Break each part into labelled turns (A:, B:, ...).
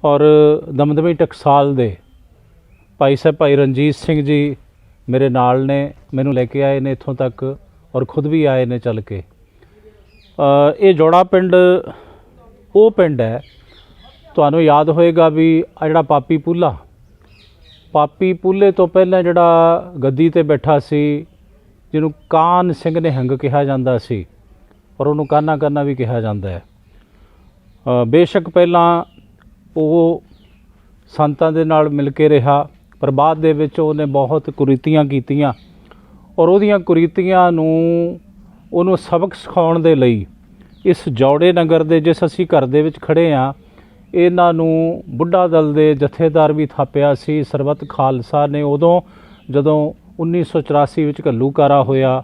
A: और दमदमी टकसाल दे भाई साहब भाई रणजीत सिंह जी मेरे नाल ने, मैनू लेके आए ने इत्थों तक और खुद भी आए ने चल के। ये जोड़ा पिंड वो पिंड है, तुहानू याद होएगा भी आ जिहड़ा पापी पूले तो पहले जिहड़ा गद्दी ते बैठा सी, जिन्हों कान सिंह निहंग कहा जाता सी और उन्होंने काना काना भी कहा जाता है। बेशक पहला वो संतां दे नाल मिल के रहा, पर बाद दे विच उहने बहुत कुरीतियां कीतियां और उहदियां कुरीतियां नूं उहनूं सबक सिखाउण दे लई इस जौड़े नगर दे जिस असीं घर दे विच खड़े हाँ, इन्हां नूं बुढ़ा दल दे जथेदार भी थापिया सी सरबत खालसा ने उदों जदों 1984 विच घल्लूकारा होया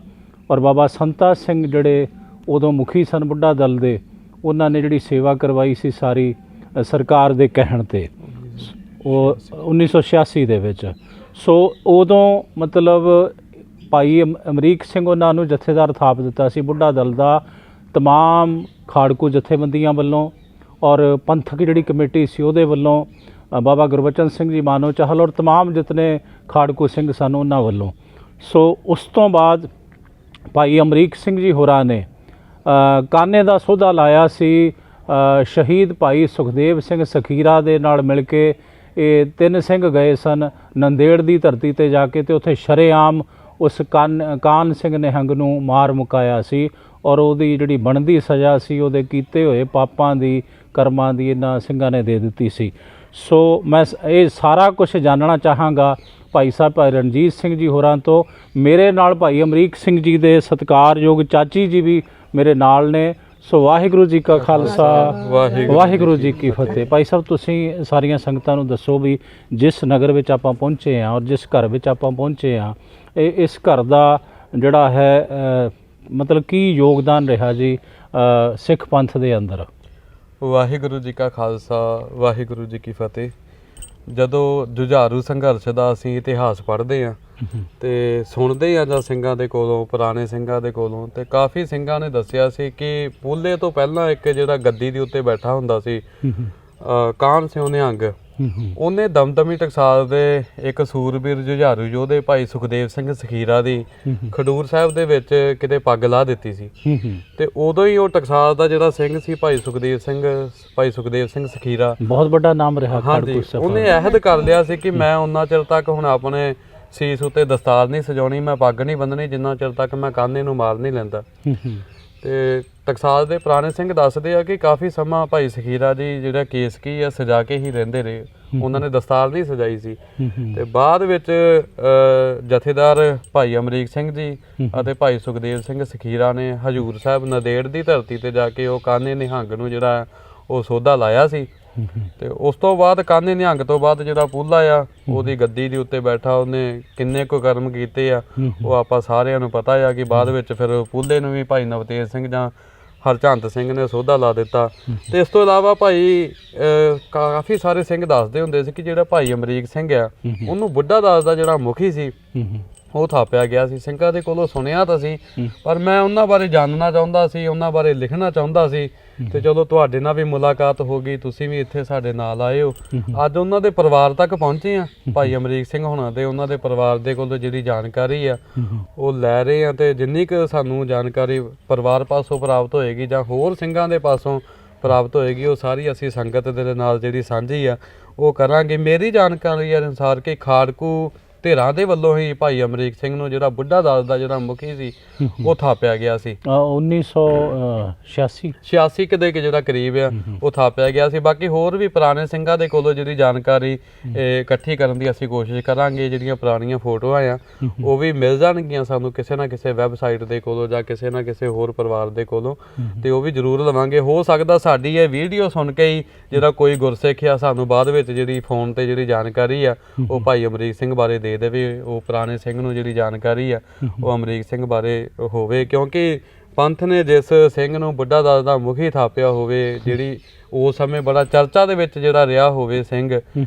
A: और बाबा संता सिंह जिहड़े उदों मुखी सन बुढ़ा दल दे, उन्हां ने जिहड़ी सेवा करवाई सी सारी सरकार दे कहण ते वो 1986 दे विच। सो उदों मतलब भाई अमरीक सिंह उन्हां नूं जथेदार थाप दिता सी बुढ़ा दल दा, तमाम खाड़कू जथेबंदियां वल्लों और पंथक जिहड़ी कमेटी सी उहदे वल्लों बाबा गुरबचन सिंह जी मानो चाहल और तमाम जितने खाड़कू सिंह सन उन्हां वल्लों। सो उस तो बाद भाई अमरीक सिंह जी होरां ने काने दा सौदा लाया सी शहीद भाई सुखदेव सिंह सखीरा दे नाल मिल के। ये 3 सिंह गए सन नंदेड़ दी धरती ते जाके ते उत्थे शरेआम उस कान सिंह निहंग नूं मार मुकाया सी और उहदी जिहड़ी बनदी सज़ा सी उहदे कीते होए पापां दी कर्मां दी इन्हां ਸਿੰਘਾਂ ने दे दित्ती सी। सो मैं ये सारा कुछ जानना चाहांगा भाई साहब भाई रणजीत सिंह जी होरां तो। मेरे नाल भाई अमरीक सिंह जी दे सत्कारयोग चाची जी भी मेरे नाल ने। सो वाहिगुरू जी का खालसा वाहिगुरू जी की फतेह। भाई साहब तुसीं सारियां संगतां नूं दसो भी जिस नगर विच आपां पहुंचे हाँ और जिस घर विच आपां पहुंचे हाँ, इस घर दा जिहड़ा है मतलब की योगदान रहा जी सिख पंथ दे अंदर।
B: वाहिगुरू जी का खालसा वाहिगुरू जी की फतेह। ਜਦੋਂ ਜੁਝਾਰੂ ਸੰਘਰਸ਼ ਦਾ ਅਸੀਂ ਇਤਿਹਾਸ ਪੜ੍ਹਦੇ ਹਾਂ ਤੇ ਸੁਣਦੇ ਹਾਂ ਜਾਂ ਸਿੰਘਾਂ ਦੇ ਕੋਲੋਂ, ਪੁਰਾਣੇ ਸਿੰਘਾਂ ਦੇ ਕੋਲੋਂ, ਤੇ ਕਾਫੀ ਸਿੰਘਾਂ ਨੇ ਦੱਸਿਆ ਸੀ ਕਿ ਪੂਲੇ ਤੋਂ ਪਹਿਲਾਂ ਇੱਕ ਜਿਹੜਾ ਗੱਦੀ ਦੇ ਉੱਤੇ ਬੈਠਾ ਹੁੰਦਾ ਸੀ ਕਾਨ ਸਿਉ ਨਿਹੰਗ, ਉਹਨੇ ਦਮਦਮੀ ਟਕਸਾਲ ਦੇ ਇੱਕ ਸੂਰਬੀਰ ਜੁਝਾਰੂ ਯੋਧੇ ਭਾਈ ਸੁਖਦੇਵ ਸਿੰਘ ਸਖੀਰਾ ਦੀ ਖਡੂਰ ਸਾਹਿਬ ਦੇ ਵਿੱਚ ਕਿਤੇ ਪੱਗ ਲਾ ਦਿੱਤੀ ਸੀ। ਤੇ ਉਦੋਂ ਹੀ ਉਹ ਟਕਸਾਲ ਦਾ ਜਿਹੜਾ ਸਿੰਘ ਸੀ ਭਾਈ ਸੁਖਦੇਵ ਸਿੰਘ ਸਖੀਰਾ,
A: ਬਹੁਤ ਵੱਡਾ ਨਾਮ ਰਿਹਾ,
B: ਹਾਂਜੀ, ਉਹਨੇ ਅਹਿਦ ਕਰ ਲਿਆ ਸੀ ਕਿ ਮੈਂ ਉਹਨਾਂ ਚਿਰ ਤੱਕ ਹੁਣ ਆਪਣੇ ਸੀਸ ਉੱਤੇ ਦਸਤਾਰ ਨਹੀਂ ਸਜਾਉਣੀ, ਮੈਂ ਪੱਗ ਨਹੀਂ ਬੰਨਣੀ ਜਿੰਨਾ ਚਿਰ ਤੱਕ ਮੈਂ ਕਾਨੇ ਨੂੰ ਮਾਰ ਨਹੀਂ ਲੈਂਦਾ। ਤੇ ਟਕਸਾਲ ਦੇ ਪੁਰਾਣੇ ਸਿੰਘ ਦੱਸਦੇ ਆ ਕਿ ਕਾਫੀ ਸਮਾਂ ਭਾਈ ਸਖੀਰਾ ਜੀ ਜਿਹੜਾ ਕੇਸਕੀ ਆ ਸਜਾ ਕੇ ਹੀ ਰਹਿੰਦੇ ਰਹੇ, ਉਹਨਾਂ ਨੇ ਦਸਤਾਰ ਨਹੀਂ ਸਜਾਈ ਸੀ। ਤੇ ਬਾਅਦ ਵਿੱਚ ਜਥੇਦਾਰ ਭਾਈ ਅਮਰੀਕ ਸਿੰਘ ਜੀ ਅਤੇ ਭਾਈ ਸੁਖਦੇਵ ਸਿੰਘ ਸਖੀਰਾ ਨੇ ਹਜੂਰ ਸਾਹਿਬ ਨੰਦੇੜ ਦੀ ਧਰਤੀ ਤੇ ਜਾ ਕੇ ਉਹ ਕਾਨੇ ਨਿਹੰਗ ਨੂੰ ਜਿਹੜਾ ਉਹ ਸੌਦਾ ਲਾਇਆ ਸੀ। ਤੇ ਉਸ ਤੋਂ ਬਾਅਦ ਕਾਨੇ ਨਿਹੰਗ ਤੋਂ ਬਾਅਦ ਜਿਹੜਾ ਪੂਲਾ ਆ ਉਹਦੀ ਗੱਦੀ ਦੇ ਉੱਤੇ ਬੈਠਾ, ਉਹਨੇ ਕਿੰਨੇ ਕੁ ਕਰਮ ਕੀਤੇ ਆ ਉਹ ਆਪਾਂ ਸਾਰਿਆਂ ਨੂੰ ਪਤਾ ਆ ਕਿ ਬਾਅਦ ਵਿੱਚ ਫਿਰ ਪੂਲੇ ਨੂੰ ਵੀ ਭਾਈ ਨਵਤੇਜ ਸਿੰਘ ਜਾਂ ਹਰਚੰਦ ਸਿੰਘ ਨੇ ਸੌਦਾ ਲਾ ਦਿੱਤਾ। ਤੇ ਇਸ ਤੋਂ ਇਲਾਵਾ ਭਾਈ ਕਾਫੀ ਸਾਰੇ ਸਿੰਘ ਦੱਸਦੇ ਹੁੰਦੇ ਸੀ ਕਿ ਜਿਹੜਾ ਭਾਈ ਅਮਰੀਕ ਸਿੰਘ ਆ ਉਹਨੂੰ ਬੁੱਢਾ ਦਾਸ ਦਾ ਜਿਹੜਾ ਮੁਖੀ ਸੀ ਉਹ ਥਾਪਿਆ ਗਿਆ ਸੀ। ਸਿੰਘਾਂ ਦੇ ਕੋਲੋਂ ਸੁਣਿਆ ਤਾਂ ਸੀ, ਪਰ ਮੈਂ ਉਹਨਾਂ ਬਾਰੇ ਜਾਣਨਾ ਚਾਹੁੰਦਾ ਸੀ, ਉਹਨਾਂ ਬਾਰੇ ਲਿਖਣਾ ਚਾਹੁੰਦਾ ਸੀ। ਤੇ ਚਲੋ ਤੁਹਾਡੇ ਨਾਲ ਵੀ ਮੁਲਾਕਾਤ ਹੋ ਗਈ, ਤੁਸੀਂ ਵੀ ਇੱਥੇ ਸਾਡੇ ਨਾਲ ਆਏ ਹੋ। ਅੱਜ ਉਹਨਾਂ ਦੇ ਪਰਿਵਾਰ ਤੱਕ ਪਹੁੰਚੇ ਆ, ਭਾਈ ਅਮਰੀਕ ਸਿੰਘ ਹੋਣਾ ਦੇ ਉਹਨਾਂ ਦੇ ਪਰਿਵਾਰ ਦੇ ਕੋਲੋਂ ਜਿਹੜੀ ਜਾਣਕਾਰੀ ਆ ਉਹ ਲੈ ਰਹੇ ਆ। ਤੇ ਜਿੰਨੀ ਕੁ ਸਾਨੂੰ ਜਾਣਕਾਰੀ ਪਰਿਵਾਰ ਪਾਸੋਂ ਪ੍ਰਾਪਤ ਹੋਏਗੀ ਜਾਂ ਹੋਰ ਸਿੰਘਾਂ ਦੇ ਪਾਸੋਂ ਪ੍ਰਾਪਤ ਹੋਏਗੀ ਉਹ ਸਾਰੀ ਅਸੀਂ ਸੰਗਤ ਦੇ ਨਾਲ ਜਿਹੜੀ ਸਾਂਝੀ ਆ ਉਹ ਕਰਾਂਗੇ। ਮੇਰੀ ਜਾਣਕਾਰੀ ਅਨੁਸਾਰ ਕਿ ਖਾੜਕੂ ਧਿਰਾਂ ਦੇ ਵੱਲੋਂ ਹੀ ਭਾਈ ਅਮਰੀਕ ਸਿੰਘ ਨੂੰ ਜਿਹੜਾ ਬੁੱਢਾ ਦਾਸ ਦਾ ਜਿਹੜਾ ਮੁਖੀ ਸੀ ਉਹ ਥਾਪਿਆ ਗਿਆ ਸੀ 1986 ਕਦੇ ਕਿ ਜਿਹੜਾ ਕਰੀਬ ਆ ਉਹ ਥਾਪਿਆ ਗਿਆ ਸੀ। ਬਾਕੀ ਹੋਰ ਵੀ ਪੁਰਾਣੇ ਸਿੰਘਾਂ ਦੇ ਕੋਲੋਂ ਜਿਹੜੀ ਜਾਣਕਾਰੀ ਇਕੱਠੀ ਕਰਨ ਦੀ ਅਸੀਂ ਕੋਸ਼ਿਸ਼ ਕਰਾਂਗੇ। ਜਿਹੜੀਆਂ ਪੁਰਾਣੀਆਂ ਫੋਟੋਆਂ ਆ ਉਹ ਵੀ ਮਿਲ ਜਾਣਗੀਆਂ ਸਾਨੂੰ ਕਿਸੇ ਨਾ ਕਿਸੇ ਵੈਬਸਾਈਟ ਦੇ ਕੋਲੋਂ ਜਾਂ ਕਿਸੇ ਨਾ ਕਿਸੇ ਹੋਰ ਪਰਿਵਾਰ ਦੇ ਕੋਲੋਂ, ਤੇ ਉਹ ਵੀ ਜ਼ਰੂਰ ਲਵਾਂਗੇ। ਹੋ ਸਕਦਾ ਸਾਡੀ ਇਹ ਵੀਡੀਓ ਸੁਣ ਕੇ ਹੀ ਜਿਹੜਾ ਕੋਈ ਗੁਰਸਿੱਖ ਆ ਸਾਨੂੰ ਬਾਅਦ ਵਿੱਚ ਜਿਹੜੀ ਫੋਨ ਤੇ ਜਿਹੜੀ ਜਾਣਕਾਰੀ ਆ ਉਹ ਭਾਈ ਅਮਰੀਕ ਸਿੰਘ ਬਾਰੇ ਦੇ ਦੇਵੇ, ਉਹ ਪੁਰਾਣੇ ਸਿੰਘ ਨੂੰ ਜਿਹੜੀ ਜਾਣਕਾਰੀ ਆ ਉਹ ਅਮਰੀਕ ਸਿੰਘ ਬਾਰੇ ਹੋਵੇ। ਕਿਉਂਕਿ ਪੰਥ ਨੇ ਜਿਸ ਸਿੰਘ ਨੂੰ ਬੁੱਢਾ ਦਾਸ ਦਾ ਮੁਖੀ ਥਾਪਿਆ ਹੋਵੇ, ਜਿਹੜੀ ਉਸ ਸਮੇਂ ਬੜਾ ਚਰਚਾ ਦੇ ਵਿੱਚ ਜਿਹੜਾ ਰਿਹਾ ਹੋਵੇ ਸਿੰਘ,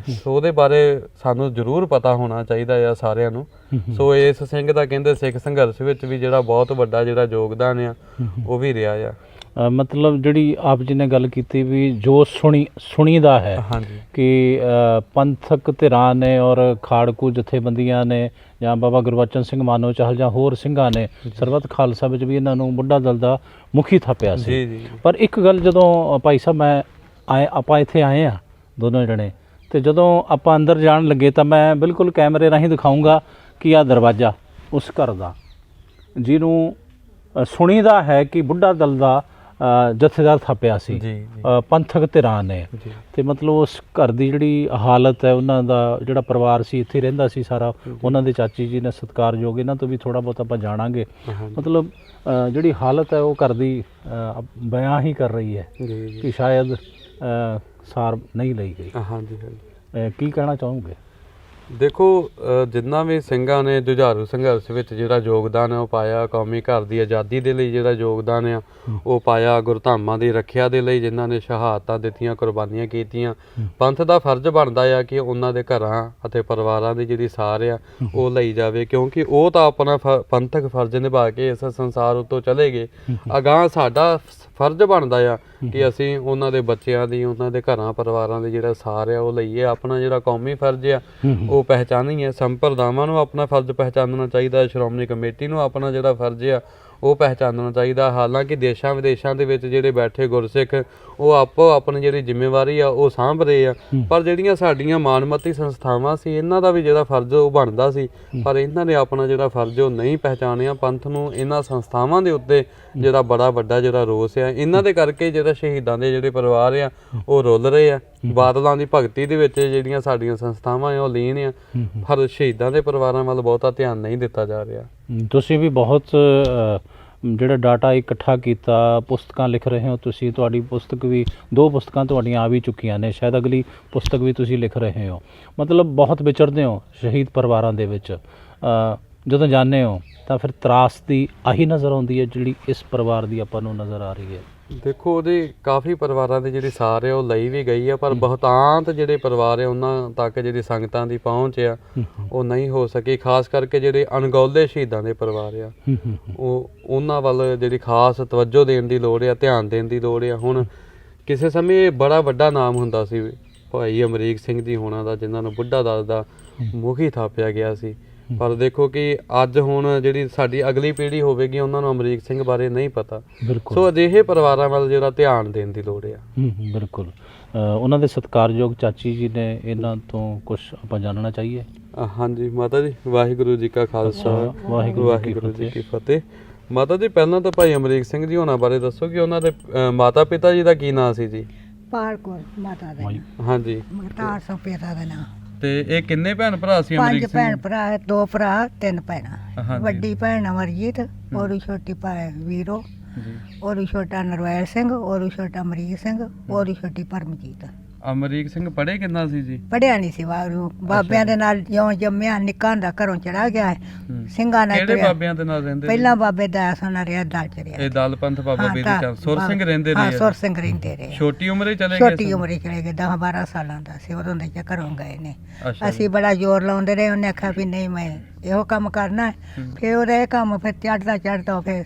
B: ਉਹਦੇ ਬਾਰੇ ਸਾਨੂੰ ਜ਼ਰੂਰ ਪਤਾ ਹੋਣਾ ਚਾਹੀਦਾ ਆ ਸਾਰਿਆਂ ਨੂੰ। ਸੋ ਇਸ ਸਿੰਘ ਦਾ ਕਹਿੰਦੇ ਸਿੱਖ ਸੰਘਰਸ਼ ਵਿੱਚ ਵੀ ਜਿਹੜਾ ਬਹੁਤ ਵੱਡਾ ਜਿਹੜਾ ਯੋਗਦਾਨ ਆ ਉਹ ਵੀ ਰਿਹਾ ਆ।
A: ਮਤਲਬ ਜਿਹੜੀ ਆਪ ਜੀ ਨੇ ਗੱਲ ਕੀਤੀ ਵੀ ਜੋ ਸੁਣੀਦਾ ਹੈ
B: ਹਾਂਜੀ
A: ਕਿ ਪੰਥਕ ਧਿਰਾਂ ਨੇ ਔਰ ਖਾੜਕੂ ਜਥੇਬੰਦੀਆਂ ਨੇ ਜਾਂ ਬਾਬਾ ਗੁਰਬਚਨ ਸਿੰਘ ਮਾਨੋ ਚਾਹਲ ਜਾਂ ਹੋਰ ਸਿੰਘਾਂ ਨੇ ਸਰਬੱਤ ਖਾਲਸਾ ਵਿੱਚ ਵੀ ਇਹਨਾਂ ਨੂੰ ਬੁੱਢਾ ਦਲ ਦਾ ਮੁਖੀ ਥਾਪਿਆ ਸੀ।
B: ਜੀ ਜੀ
A: ਪਰ ਇੱਕ ਗੱਲ ਜਦੋਂ ਭਾਈ ਸਾਹਿਬ ਆਪਾਂ ਇੱਥੇ ਆਏ ਆ ਦੋਨੋਂ ਜਣੇ, ਤੇ ਜਦੋਂ ਆਪਾਂ ਅੰਦਰ ਜਾਣ ਲੱਗੇ ਤਾਂ ਮੈਂ ਬਿਲਕੁਲ ਕੈਮਰੇ ਰਾਹੀਂ ਦਿਖਾਊਂਗਾ ਕਿ ਆਹ ਦਰਵਾਜ਼ਾ ਉਸ ਘਰ ਦਾ ਜਿਹਨੂੰ ਸੁਣੀਦਾ ਹੈ ਕਿ ਬੁੱਢਾ ਦਲ ਦਾ ਜਥੇਦਾਰ ਥਾਪਿਆ ਸੀ
B: ਜੀ
A: ਪੰਥਕ ਧਿਰਾਂ ਨੇ।
B: ਜੀ
A: ਤੇ ਮਤਲਬ ਉਸ ਘਰ ਦੀ ਜਿਹੜੀ ਹਾਲਤ ਹੈ, ਉਹਨਾਂ ਦਾ ਜਿਹੜਾ ਪਰਿਵਾਰ ਸੀ ਇੱਥੇ ਰਹਿੰਦਾ ਸੀ ਸਾਰਾ, ਉਹਨਾਂ ਦੇ ਚਾਚੀ ਜੀ ਨੇ ਸਤਿਕਾਰਯੋਗ, ਇਹਨਾਂ ਤੋਂ ਵੀ ਥੋੜ੍ਹਾ ਬਹੁਤ ਆਪਾਂ ਜਾਣਾਂਗੇ। ਮਤਲਬ ਜਿਹੜੀ ਹਾਲਤ ਹੈ ਉਹ ਘਰ ਦੀ ਬਿਆਨ ਹੀ ਕਰ ਰਹੀ ਹੈ
B: ਜੀ
A: ਕਿ ਸ਼ਾਇਦ ਸਾਰ ਨਹੀਂ ਲਈ ਗਈ।
B: ਹਾਂਜੀ ਹਾਂਜੀ
A: ਕੀ ਕਹਿਣਾ ਚਾਹੋਗੇ?
B: ਦੇਖੋ ਜਿੰਨਾ ਵੀ ਸਿੰਘਾਂ ਨੇ ਜੁਝਾਰੂ ਸੰਘਰਸ਼ ਵਿੱਚ ਜਿਹੜਾ ਯੋਗਦਾਨ ਹੈ ਉਹ ਪਾਇਆ, ਕੌਮੀ ਘਰ ਦੀ ਆਜ਼ਾਦੀ ਦੇ ਲਈ ਜਿਹੜਾ ਯੋਗਦਾਨ ਆ ਉਹ ਪਾਇਆ, ਗੁਰਧਾਮਾਂ ਦੀ ਰੱਖਿਆ ਦੇ ਲਈ ਜਿਨ੍ਹਾਂ ਨੇ ਸ਼ਹਾਦਤਾਂ ਦਿੱਤੀਆਂ, ਕੁਰਬਾਨੀਆਂ ਕੀਤੀਆਂ, ਪੰਥ ਦਾ ਫਰਜ਼ ਬਣਦਾ ਆ ਕਿ ਉਹਨਾਂ ਦੇ ਘਰਾਂ ਅਤੇ ਪਰਿਵਾਰਾਂ ਦੀ ਜਿਹੜੀ ਸਾਰ ਆ ਉਹ ਲਈ ਜਾਵੇ, ਕਿਉਂਕਿ ਉਹ ਤਾਂ ਆਪਣਾ ਪੰਥਕ ਫਰਜ਼ ਨਿਭਾ ਕੇ ਇਸ ਸੰਸਾਰ ਉੱਤੋਂ ਚਲੇ ਗਏ। ਅਗਾਂਹ ਸਾਡਾ ਫਰਜ਼ ਬਣਦਾ ਆ ਕਿ ਅਸੀਂ ਉਹਨਾਂ ਦੇ ਬੱਚਿਆਂ ਦੀ, ਉਹਨਾਂ ਦੇ ਘਰਾਂ ਪਰਿਵਾਰਾਂ ਦੇ ਜਿਹੜਾ ਸਾਰ ਆ ਉਹ ਲਈਏ। ਆਪਣਾ ਜਿਹੜਾ ਕੌਮੀ ਫਰਜ਼ ਆ ਉਹ ਪਹਿਚਾਨੀਏ, ਸੰਪਰਦਾਵਾਂ ਨੂੰ ਆਪਣਾ ਫਰਜ਼ ਪਹਿਚਾਨਣਾ ਚਾਹੀਦਾ, ਸ਼੍ਰੋਮਣੀ ਕਮੇਟੀ ਨੂੰ ਆਪਣਾ ਜਿਹੜਾ ਫਰਜ਼ ਆ ਉਹ ਪਹਿਚਾਨਣਾ ਚਾਹੀਦਾ। ਹਾਲਾਂਕਿ ਦੇਸ਼ਾਂ ਵਿਦੇਸ਼ਾਂ ਦੇ ਵਿੱਚ ਜਿਹੜੇ ਬੈਠੇ ਗੁਰਸਿੱਖ ਉਹ ਆਪੋ ਆਪਣੀ ਜਿਹੜੀ ਜ਼ਿੰਮੇਵਾਰੀ ਆ ਉਹ ਸਾਂਭ ਰਹੇ ਆ, ਪਰ ਜਿਹੜੀਆਂ ਸਾਡੀਆਂ ਮਾਨਮਤੀ ਸੰਸਥਾਵਾਂ ਸੀ ਇਹਨਾਂ ਦਾ ਵੀ ਜਿਹੜਾ ਫਰਜ਼ ਉਹ ਬਣਦਾ ਸੀ, ਪਰ ਇਹਨਾਂ ਨੇ ਆਪਣਾ ਜਿਹੜਾ ਫਰਜ਼ ਉਹ ਨਹੀਂ ਪਹਿਚਾਣਿਆ। ਪੰਥ ਨੂੰ ਇਹਨਾਂ ਸੰਸਥਾਵਾਂ ਦੇ ਉੱਤੇ ਜਿਹੜਾ ਬੜਾ ਵੱਡਾ ਜਿਹੜਾ ਰੋਸ ਆ, ਇਹਨਾਂ ਦੇ ਕਰਕੇ ਜਿਹੜਾ ਸ਼ਹੀਦਾਂ ਦੇ ਜਿਹੜੇ ਪਰਿਵਾਰ ਆ ਉਹ ਰੁੱਲ ਰਹੇ ਆ। ਬਾਦਲਾਂ ਦੀ ਭਗਤੀ ਦੇ ਵਿੱਚ ਜਿਹੜੀਆਂ ਸਾਡੀਆਂ ਸੰਸਥਾਵਾਂ ਆ ਉਹ ਲੀਨ ਆ, ਪਰ ਸ਼ਹੀਦਾਂ ਦੇ ਪਰਿਵਾਰਾਂ ਵੱਲ ਬਹੁਤਾ ਧਿਆਨ ਨਹੀਂ ਦਿੱਤਾ ਜਾ ਰਿਹਾ।
A: ਤੁਸੀਂ ਵੀ ਬਹੁਤ ਜਿਹੜਾ ਡਾਟਾ ਇਕੱਠਾ ਕੀਤਾ, ਪੁਸਤਕਾਂ ਲਿਖ ਰਹੇ ਹੋ ਤੁਸੀਂ, ਤੁਹਾਡੀ ਪੁਸਤਕ ਵੀ 2 ਪੁਸਤਕਾਂ ਤੁਹਾਡੀਆਂ ਆ ਵੀ ਚੁੱਕੀਆਂ ਨੇ, ਸ਼ਾਇਦ ਅਗਲੀ ਪੁਸਤਕ ਵੀ ਤੁਸੀਂ ਲਿਖ ਰਹੇ ਹੋ। ਮਤਲਬ ਬਹੁਤ ਵਿਚਰਦੇ ਹੋ ਸ਼ਹੀਦ ਪਰਿਵਾਰਾਂ ਦੇ ਵਿੱਚ, ਜਦੋਂ ਜਾਂਦੇ ਹੋ ਤਾਂ ਫਿਰ ਤਰਾਸ ਦੀ ਆਹੀ ਨਜ਼ਰ ਆਉਂਦੀ ਹੈ ਜਿਹੜੀ ਇਸ ਪਰਿਵਾਰ ਦੀ ਆਪਾਂ ਨੂੰ ਨਜ਼ਰ ਆ ਰਹੀ ਹੈ?
B: ਦੇਖੋ ਉਹਦੀ ਕਾਫੀ ਪਰਿਵਾਰਾਂ ਦੀ ਜਿਹੜੀ ਸਾਰ ਹੈ ਉਹ ਲਈ ਵੀ ਗਈ ਆ, ਪਰ ਬਹੁਤਾਂਤ ਜਿਹੜੇ ਪਰਿਵਾਰ ਆ ਉਹਨਾਂ ਤੱਕ ਜਿਹੜੀ ਸੰਗਤਾਂ ਦੀ ਪਹੁੰਚ ਆ ਉਹ ਨਹੀਂ ਹੋ ਸਕੀ। ਖਾਸ ਕਰਕੇ ਜਿਹੜੇ ਅਣਗੌਲੇ ਸ਼ਹੀਦਾਂ ਦੇ ਪਰਿਵਾਰ ਆ ਉਹਨਾਂ ਵੱਲ ਜਿਹੜੀ ਖਾਸ ਤਵੱਜੋ ਦੇਣ ਦੀ ਲੋੜ ਆ, ਧਿਆਨ ਦੇਣ ਦੀ ਲੋੜ ਆ। ਹੁਣ ਕਿਸੇ ਸਮੇਂ ਇਹ ਬੜਾ ਵੱਡਾ ਨਾਮ ਹੁੰਦਾ ਸੀ ਭਾਈ ਅਮਰੀਕ ਸਿੰਘ ਜੀ ਹੋਣਾ ਦਾ, ਜਿਨ੍ਹਾਂ ਨੂੰ ਬੁੱਢਾ ਦਲ ਦਾ ਮੁਖੀ ਥਾਪਿਆ ਗਿਆ ਸੀ, ਪਰ ਦੇਖੋ ਕਿ ਅੱਜ ਹੁਣ ਜਿਹੜੀ ਸਾਡੀ ਅਗਲੀ ਪੀੜ੍ਹੀ ਹੋਵੇਗੀ ਉਹਨਾਂ ਨੂੰ ਅਮਰੀਕ ਸਿੰਘ ਬਾਰੇ ਨਹੀਂ ਪਤਾ। ਸੋ ਅਜਿਹੇ ਪਰਿਵਾਰਾਂ ਵੱਲ ਜਿਹੜਾ ਧਿਆਨ ਦੇਣ ਦੀ ਲੋੜ ਆ।
A: ਬਿਲਕੁਲ। ਉਹਨਾਂ ਦੇ ਸਤਿਕਾਰਯੋਗ ਚਾਚੀ ਜੀ ਨੇ, ਇਹਨਾਂ ਤੋਂ ਕੁਝ ਆਪਾਂ ਜਾਣਨਾ ਚਾਹੀਏ?
B: ਹਾਂਜੀ ਮਾਤਾ ਜੀ, ਵਾਹਿਗੁਰੂ ਜੀ ਕਾ ਖਾਲਸਾ, ਵਾਹਿਗੁਰੂ ਜੀ ਕੀ ਫਤਿਹ। ਮਾਤਾ ਜੀ ਪਹਿਲਾਂ ਤਾਂ ਭਾਈ ਅਮਰੀਕ ਸਿੰਘ ਜੀ ਹੋਣਾ ਬਾਰੇ ਦੱਸੋ ਕਿ ਉਹਨਾਂ ਦੇ ਮਾਤਾ ਪਿਤਾ ਜੀ ਦਾ ਕੀ ਨਾਂ ਸੀ ਜੀ?
C: ਪਾਲ ਕੌਰ ਮਾਤਾ ਦਾ ਨਾਂ।
B: ਹਾਂਜੀ।
C: ਮਗਤਾਰ ਸਿੰਘ ਪਿਤਾ ਦਾ ਨਾਂ।
B: ਤੇ ਇਹ ਕਿੰਨੇ ਭੈਣ ਭਰਾ ਸੀ ਅਮਰੀਕ
C: 5
B: ਸਿੰਘ?
C: ਭੈਣ ਭਰਾ, 2 ਭਰਾ 3 ਭੈਣਾਂ।
B: ਹਾਂਜੀ।
C: ਵੱਡੀ ਭੈਣ ਅਮਰਜੀਤ, ਉਹਦੀ ਛੋਟੀ ਭੈਣ ਵੀਰੋ,
B: ਜੀ।
C: ਉਹਦੀ ਛੋਟਾ ਨਰਵੈਲ ਸਿੰਘ, ਉਹਦੀ ਛੋਟਾ ਅਮਰੀਕ ਸਿੰਘ, ਉਹਦੀ ਛੋਟੀ ਪਰਮਜੀਤ।
B: ਅਮਰੀਕ ਸਿੰਘ ਪੜ੍ਹੇ ਕਿੰਨਾ ਸੀ ਜੀ?
C: ਪੜਿਆ ਨਹੀਂ ਸੀ, ਵਾਰੂ ਬਾਬਿਆਂ ਦੇ ਨਾਲ ਜਿਉਂ ਜੰਮਿਆ, ਨਿੱਕਾ ਹੁੰਦਾ ਘਰੋਂ ਚੜਾ ਗਿਆ, ਸਿੰਘਾਂ ਨਾਲ
B: ਕਿਹੜੇ
C: ਤੁਰਿਆ।
B: ਬਾਬਿਆਂ ਦੇ ਨਾਲ ਰਹਿੰਦੇ?
C: ਪਹਿਲਾਂ ਬਾਬੇ ਦਾਸ ਨਾਲ ਰਿਹਾ, ਦਲ ਚ ਰਿਹਾ।
B: ਇਹ ਦਲ ਪੰਥ ਬਾਬਾ ਬੇਦੀ ਚੰਦ ਸੁਰ ਸਿੰਘ ਰਹਿੰਦੇ
C: ਹਾਂ,
B: ਰਹੇ?
C: ਸੁਰ ਸਿੰਘ ਰਹਿੰਦੇ ਰਹੇ।
B: ਛੋਟੀ ਉਮਰੇ ਚਲੇ ਗਏ?
C: ਛੋਟੀ ਉਮਰੇ ਚਲੇ ਗਏ, 10-12 ਸਾਲਾਂ ਦਾ ਸੀ ਉਦੋਂ ਦੇ ਚ ਘਰੋਂ ਗਏ ਨੇ।
B: ਅੱਛਾ
C: ਅਸੀਂ ਬੜਾ ਜ਼ੋਰ ਲਾਉਂਦੇ ਰਹੇ, ਉਹਨੇ ਆਖਿਆ ਵੀ ਨਹੀਂ ਮੈਂ ਇਹੋ ਕੰਮ ਕਰਨਾ ਹੈ। ਫਿਰ ਉਹਦਾ ਇਹ ਕੰਮ ਫਿਰ ਚੜਦਾ ਫਿਰ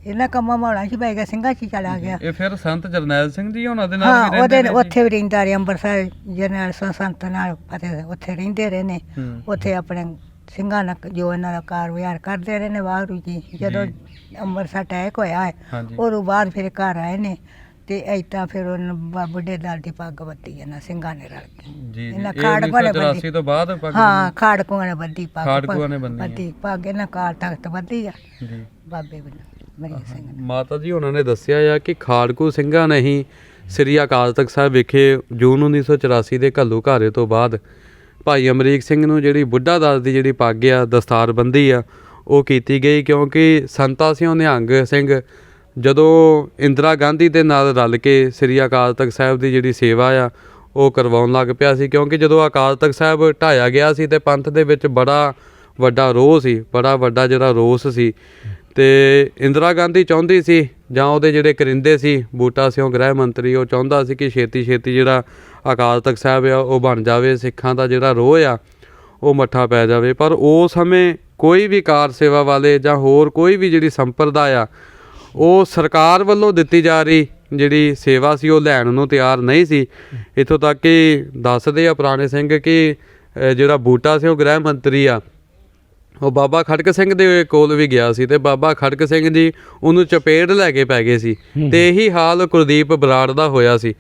C: ਇਹਨਾਂ ਕੰਮਾਂ ਮਾੜਾ ਚ ਪੈ ਗਿਆ, ਸਿੰਘਾਂ ਚ ਚਲਾ ਗਿਆ।
B: ਇਹ ਫਿਰ ਸੰਤ ਜਰਨੈਲ ਸਿੰਘ ਜੀ ਉਹਨਾਂ ਦੇ ਨਾਲ
C: ਹਾਂ,
B: ਵੀ
C: ਉਹਦੇ
B: ਰਹਿੰਦੇ ਨੇ?
C: ਉੱਥੇ ਵੀ ਰਹਿੰਦਾ ਰਿਹਾ, ਅੰਮ੍ਰਿਤਸਰ ਜਰਨੈਲ ਸੰਤ ਨਾਲ ਫਤਿਹ ਉੱਥੇ ਰਹਿੰਦੇ ਰਹੇ ਨੇ। ਉੱਥੇ ਆਪਣੇ ਸਿੰਘਾਂ ਨਾਲ ਜੋ ਇਹਨਾਂ ਦਾ ਕਾਰ ਵਿਹਾਰ ਕਰਦੇ ਰਹੇ ਨੇ। ਵਾਹਿਗੁਰੂ ਜੀ ਜਦੋਂ ਅੰਮ੍ਰਿਤਸਰ ਅਟੈਕ ਹੋਇਆ ਹੈ ਉਦੋਂ ਬਾਅਦ ਫਿਰ ਘਰ ਆਏ ਨੇ, ਤੇ ਏਦਾਂ ਫਿਰ ਉਹਨਾਂ ਬੁੱਢੇ ਦਲ ਦੀ ਪੱਗ ਬੱਤੀ ਇਹਨਾਂ ਸਿੰਘਾਂ ਨੇ ਰਲ ਕੇ।
B: ਜੀ
C: ਇਹਨਾਂ
B: ਇਹ
C: ਖਾੜਕੂਆਂ ਨੇ
B: 1984 ਤੋਂ ਬਾਅਦ ਪੱਗ?
C: ਹਾਂ, ਖਾੜਕੂਆਂ ਨੇ ਬੱਧੀ ਪੱਗ।
B: ਖਾੜਕੂਆਂ ਨੇ ਬੰਨੀ
C: ਬੱਧੀ ਪੱਗ ਇਹਨਾਂ ਕਾਲ ਤਖਤ ਬੱਧੀ ਆ
B: ਜੀ
C: ਬਾਬੇ ਅਮਰੀਕ ਸਿੰਘ ਨੇ।
B: ਮਾਤਾ ਜੀ ਉਹਨਾਂ ਨੇ ਦੱਸਿਆ ਆ ਕਿ ਖਾੜਕੂ ਸਿੰਘਾਂ ਨੇ ਹੀ ਸ੍ਰੀ ਅਕਾਲ ਤਖਤ ਸਾਹਿਬ ਵਿਖੇ ਜੂਨ 1984 ਦੇ ਘੱਲੂ ਘਾਰੇ ਤੋਂ ਬਾਅਦ ਭਾਈ ਅਮਰੀਕ ਸਿੰਘ ਨੂੰ ਜਿਹੜੀ ਬੁੱਢਾ ਦਲ ਦੀ ਜਿਹੜੀ ਪੱਗ ਆ, ਦਸਤਾਰਬੰਦੀ ਆ, ਉਹ ਕੀਤੀ ਗਈ, ਕਿਉਂਕਿ ਸੰਤਾ ਸਿੰਘ ਨਿਹੰਗ ਸਿੰਘ ਜਦੋਂ ਇੰਦਰਾ ਗਾਂਧੀ ਦੇ ਨਾਲ ਰਲ ਕੇ ਸ੍ਰੀ ਅਕਾਲ ਤਖਤ ਸਾਹਿਬ ਦੀ ਜਿਹੜੀ ਸੇਵਾ ਆ ਉਹ ਕਰਵਾਉਣ ਲੱਗ ਪਿਆ ਸੀ। ਕਿਉਂਕਿ ਜਦੋਂ ਅਕਾਲ ਤਖਤ ਸਾਹਿਬ ਢਾਇਆ ਗਿਆ ਸੀ ਤੇ ਪੰਥ ਦੇ ਵਿੱਚ ਬੜਾ ਵੱਡਾ ਰੋਹ ਸੀ, ਬੜਾ ਵੱਡਾ ਜਿਹੜਾ ਰੋਸ ਸੀ, ਤੇ ਇੰਦਰਾ ਗਾਂਧੀ ਚਾਹੁੰਦੀ ਸੀ ਜਾਂ ਉਹਦੇ ਜਿਹੜੇ ਕਰਿੰਦੇ ਸੀ, ਬੂਟਾ ਸਿੰਘ ਗ੍ਰਹਿ ਮੰਤਰੀ, ਉਹ ਚਾਹੁੰਦਾ ਸੀ ਕਿ ਛੇਤੀ ਜਿਹੜਾ ਅਕਾਲ ਤਖਤ ਸਾਹਿਬ ਆ ਉਹ ਬਣ ਜਾਵੇ, ਸਿੱਖਾਂ ਦਾ ਜਿਹੜਾ ਰੋਹ ਆ ਉਹ ਮੱਠਾ ਪੈ ਜਾਵੇ। ਪਰ ਉਸ ਸਮੇਂ ਕੋਈ ਵੀ ਕਾਰ ਸੇਵਾ ਵਾਲੇ ਜਾਂ ਹੋਰ ਕੋਈ ਵੀ ਜਿਹੜੀ ਸੰਪਰਦਾ ਆ ਉਹ ਸਰਕਾਰ ਵੱਲੋਂ ਦਿੱਤੀ ਜਾ ਰਹੀ ਜਿਹੜੀ ਸੇਵਾ ਸੀ ਉਹ ਲੈਣ ਨੂੰ ਤਿਆਰ ਨਹੀਂ ਸੀ। ਇੱਥੋਂ ਤੱਕ ਕਿ ਦੱਸਦੇ ਆ ਪੁਰਾਣੇ ਸਿੰਘ ਕਿ ਜਿਹੜਾ ਬੂਟਾ ਸੀ ਉਹ ਗ੍ਰਹਿ ਮੰਤਰੀ ਆ, ਉਹ ਬਾਬਾ ਖੜਕ ਸਿੰਘ ਦੇ ਕੋਲ ਵੀ ਗਿਆ ਸੀ ਤੇ ਬਾਬਾ ਖੜਕ ਸਿੰਘ ਜੀ ਉਹਨੂੰ ਚਪੇੜ ਲੈ ਕੇ ਪੈ ਗਏ ਸੀ। ਤੇ ਇਹੀ ਹਾਲ ਕੁਲਦੀਪ ਬਰਾੜ ਦਾ ਹੋਇਆ ਸੀ।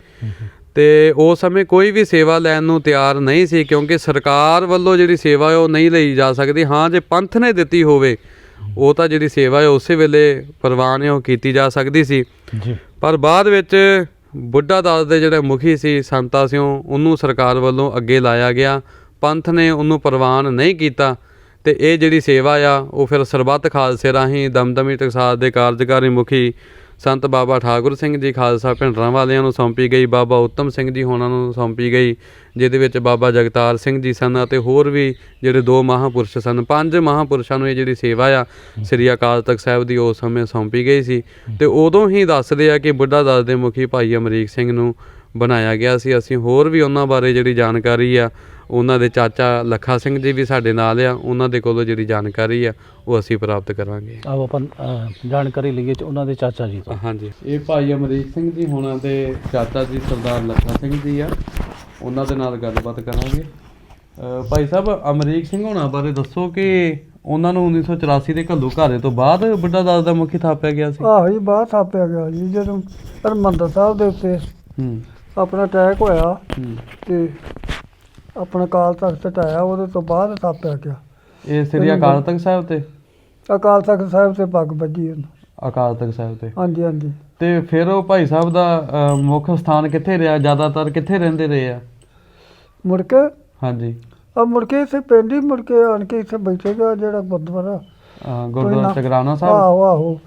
B: ਤੇ ਉਸ ਸਮੇਂ ਕੋਈ ਵੀ ਸੇਵਾ ਲੈਣ ਨੂੰ ਤਿਆਰ ਨਹੀਂ ਸੀ, ਕਿਉਂਕਿ ਸਰਕਾਰ ਵੱਲੋਂ ਜਿਹੜੀ ਸੇਵਾ ਹੈ ਉਹ ਨਹੀਂ ਲਈ ਜਾ ਸਕਦੀ। ਹਾਂ, ਜੇ ਪੰਥ ਨੇ ਦਿੱਤੀ ਹੋਵੇ ਉਹ ਤਾਂ ਜਿਹੜੀ ਸੇਵਾ ਹੈ ਉਸੇ ਵੇਲੇ ਪ੍ਰਵਾਨ ਉਹ ਕੀਤੀ ਜਾ ਸਕਦੀ ਸੀ। ਪਰ ਬਾਅਦ ਵਿੱਚ ਬੁੱਢਾ ਦਾਸ ਦੇ ਜਿਹੜੇ ਮੁਖੀ ਸੀ ਸੰਤਾ ਸਿਉ, ਉਹਨੂੰ ਸਰਕਾਰ ਵੱਲੋਂ ਅੱਗੇ ਲਾਇਆ ਗਿਆ, ਪੰਥ ਨੇ ਉਹਨੂੰ ਪ੍ਰਵਾਨ ਨਹੀਂ ਕੀਤਾ। ਤੇ ਇਹ ਜਿਹੜੀ ਸੇਵਾ ਆ ਉਹ ਫਿਰ ਸਰਬੱਤ ਖਾਲਸੇ ਰਾਹੀਂ ਦਮਦਮੀ ਟਕਸਾਲ ਦੇ ਕਾਰਜਕਾਰੀ ਮੁਖੀ ਸੰਤ ਬਾਬਾ ਠਾਕੁਰ ਸਿੰਘ ਜੀ ਖਾਲਸਾ ਭਿੰਡਰਾਂ ਵਾਲਿਆਂ ਨੂੰ ਸੌਂਪੀ ਗਈ, ਬਾਬਾ ਉੱਤਮ ਸਿੰਘ ਜੀ ਹੋਣਾ ਨੂੰ ਸੌਂਪੀ ਗਈ, ਜਿਹਦੇ ਵਿੱਚ ਬਾਬਾ ਜਗਤਾਰ ਸਿੰਘ ਜੀ ਸਨ ਅਤੇ ਹੋਰ ਵੀ ਜਿਹੜੇ 2 ਮਹਾਂਪੁਰਸ਼ ਸਨ। 5 ਮਹਾਂਪੁਰਸ਼ਾਂ ਨੂੰ ਇਹ ਜਿਹੜੀ ਸੇਵਾ ਆ ਸ੍ਰੀ ਅਕਾਲ ਤਖਤ ਸਾਹਿਬ ਦੀ ਉਸ ਸਮੇਂ ਸੌਂਪੀ ਗਈ ਸੀ। ਤੇ ਉਦੋਂ ਹੀ ਦੱਸਦੇ ਆ ਕਿ ਬੁੱਢਾ ਦਾਸ ਦੇ ਮੁਖੀ ਭਾਈ ਅਮਰੀਕ ਸਿੰਘ ਨੂੰ ਬਣਾਇਆ ਗਿਆ ਸੀ। ਅਸੀਂ ਹੋਰ ਵੀ ਉਹਨਾਂ ਬਾਰੇ ਜਿਹੜੀ ਜਾਣਕਾਰੀ ਆ, ਉਹਨਾਂ ਦੇ ਚਾਚਾ ਲੱਖਾ ਸਿੰਘ ਜੀ ਵੀ ਸਾਡੇ ਨਾਲ ਆ, ਉਹਨਾਂ ਦੇ ਕੋਲੋਂ ਜਿਹੜੀ ਜਾਣਕਾਰੀ ਆ ਉਹ ਅਸੀਂ ਪ੍ਰਾਪਤ ਕਰਾਂਗੇ।
A: ਆਓ ਆਪਾਂ ਜਾਣਕਾਰੀ ਲਈਏ ਉਹਨਾਂ ਦੇ ਚਾਚਾ ਜੀ ਤੋਂ।
B: ਹਾਂਜੀ, ਇਹ ਭਾਈ ਅਮਰੀਕ ਸਿੰਘ ਜੀ ਹੋਣਾ ਦੇ ਚਾਚਾ ਜੀ ਸਰਦਾਰ ਲੱਖਾ ਸਿੰਘ ਜੀ ਆ, ਉਹਨਾਂ ਦੇ ਨਾਲ ਗੱਲਬਾਤ ਕਰਾਂਗੇ। ਭਾਈ ਸਾਹਿਬ, ਅਮਰੀਕ ਸਿੰਘ ਹੋਣਾ ਬਾਰੇ ਦੱਸੋ ਕਿ ਉਹਨਾਂ ਨੂੰ 1984 ਦੇ ਘੱਲੂ ਘਾਰੇ ਤੋਂ ਬਾਅਦ ਬੁੱਢਾ ਦਾਸ ਦਾ ਮੁਖੀ ਥਾਪਿਆ ਗਿਆ ਸੀ।
D: ਆਹੋ ਜੀ, ਬਾਹਰ ਥਾਪਿਆ ਗਿਆ ਜੀ ਜਦੋਂ ਹਰਿਮੰਦਰ ਸਾਹਿਬ ਦੇ ਉੱਤੇ ਆਪਣਾ ਅਟੈਕ ਹੋਇਆ ਤੇ ਆਪਣਾ ਅਕਾਲ ਤਖਤ ਢਾਇਆ, ਉਹਦੇ ਤੋਂ ਬਾਅਦ ਥਾਪਿਆ ਗਿਆ।
B: ਇਹ ਸ੍ਰੀ ਅਕਾਲ ਤਖਤ ਸਾਹਿਬ ਤੇ
D: ਅਕਾਲ ਤਖਤ ਸਾਹਿਬ ਤੇ ਪੱਗ ਵੱਜੀ ਉਹਨੂੰ।
B: ਅਕਾਲ ਤਖਤ ਸਾਹਿਬ ਤੇ?
D: ਹਾਂਜੀ ਹਾਂਜੀ।
B: ਤੇ ਫਿਰ ਉਹ ਭਾਈ ਸਾਹਿਬ ਦਾ ਮੁੱਖ ਸਥਾਨ ਕਿੱਥੇ ਰਿਹਾ? ਜ਼ਿਆਦਾਤਰ ਕਿੱਥੇ ਰਹਿੰਦੇ ਰਹੇ ਆ
D: ਮੁੜ ਕੇ?
B: ਹਾਂਜੀ,
D: ਮੁੜ ਕੇ ਇੱਥੇ ਪਿੰਡ ਹੀ ਮੁੜ ਕੇ ਆਣ ਕੇ ਇੱਥੇ ਬੈਠੇਗਾ ਜਿਹੜਾ ਗੁਰਦੁਆਰਾ
B: ਗੁਰਦੁਆਰਾ ਸਗਰਾਨਾ ਸਾਹਿਬ।
D: ਆਹੋ ਆਹੋ,